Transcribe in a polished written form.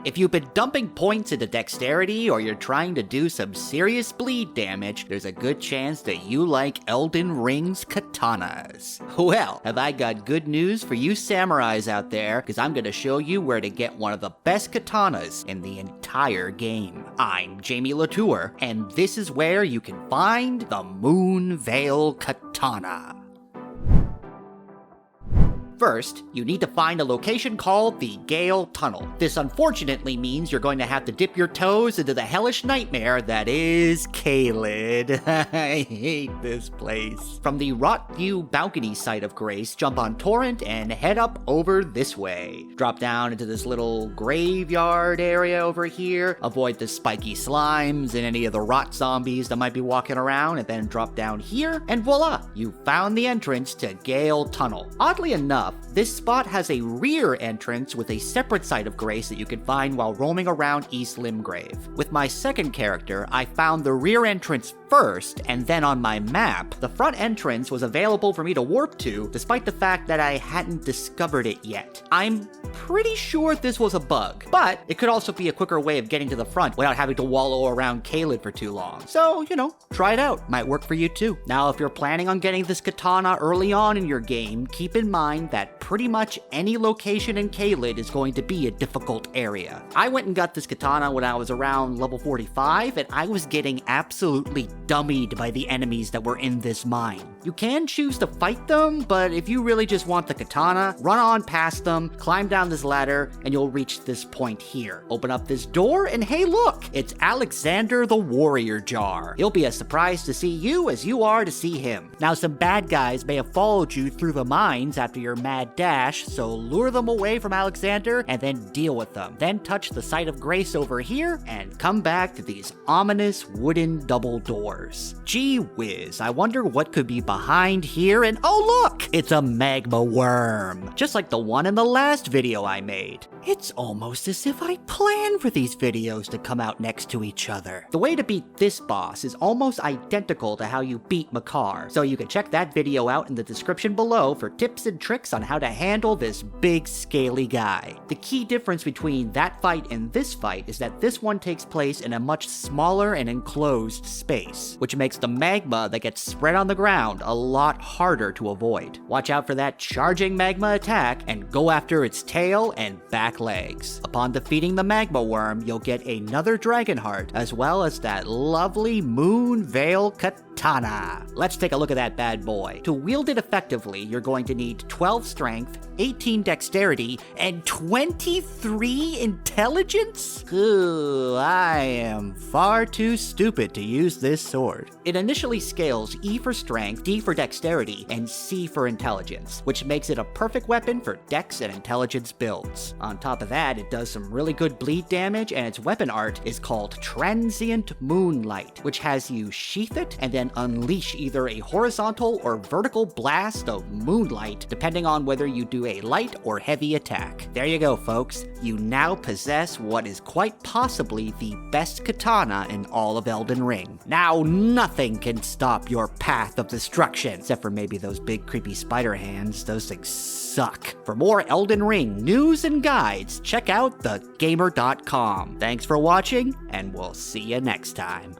If you've been dumping points into dexterity or you're trying to do some serious bleed damage, there's a good chance that you like Elden Ring's katanas. Well, have I got good news for you samurais out there, because I'm going to show you where to get one of the best katanas in the entire game. I'm Jamie Latour, and this is where you can find the Moonveil Katana. First, you need to find a location called the Gael Tunnel. This unfortunately means you're going to have to dip your toes into the hellish nightmare that is Caelid. I hate this place. From the Rotview balcony site of Grace, jump on Torrent and head up over this way. Drop down into this little graveyard area over here, avoid the spiky slimes and any of the rot zombies that might be walking around, and then drop down here, and voila, you found the entrance to Gael Tunnel. Oddly enough, this spot has a rear entrance with a separate site of Grace that you can find while roaming around East Limgrave. With my second character, I found the rear entrance first, and then on my map, the front entrance was available for me to warp to, despite the fact that I hadn't discovered it yet. I'm pretty sure this was a bug, but it could also be a quicker way of getting to the front without having to wallow around Caelid for too long. So, try it out. Might work for you too. Now, if you're planning on getting this katana early on in your game, keep in mind that pretty much any location in Caelid is going to be a difficult area. I went and got this katana when I was around level 45, and I was getting absolutely dummied by the enemies that were in this mine. You can choose to fight them, but if you really just want the katana, run on past them, climb down this ladder, and you'll reach this point here. Open up this door, and hey look, it's Alexander the Warrior Jar. He'll be as surprised to see you as you are to see him. Now, some bad guys may have followed you through the mines after your mad dash, so lure them away from Alexander and then deal with them. Then touch the site of Grace over here and come back to these ominous wooden double doors. Gee whiz, I wonder what could be behind here, and oh look, it's a Magma Wyrm, just like the one in the last video I made. It's almost as if I planned for these videos to come out next to each other. The way to beat this boss is almost identical to how you beat Makar, so you can check that video out in the description below for tips and tricks on how to handle this big scaly guy. The key difference between that fight and this fight is that this one takes place in a much smaller and enclosed space, which makes the magma that gets spread on the ground a lot harder to avoid. Watch out for that charging magma attack and go after its tail and back legs. Upon defeating the Magma Wyrm, you'll get another dragon heart, as well as that lovely Moonveil Katana. Let's take a look at that bad boy. To wield it effectively, you're going to need 12 strength, 18 dexterity, and 23 intelligence? Ooh, I am far too stupid to use this sword. It initially scales E for strength, D for dexterity, and C for intelligence, which makes it a perfect weapon for dex and intelligence builds. On top of that, it does some really good bleed damage, and its weapon art is called Transient Moonlight, which has you sheath it and then unleash either a horizontal or vertical blast of moonlight, depending on whether you do a light or heavy attack. There you go, folks. You now possess what is quite possibly the best katana in all of Elden Ring. Now nothing can stop your path of destruction, except for maybe those big creepy spider hands. Those things suck. For more Elden Ring news and guides, check out thegamer.com. Thanks for watching, and we'll see you next time.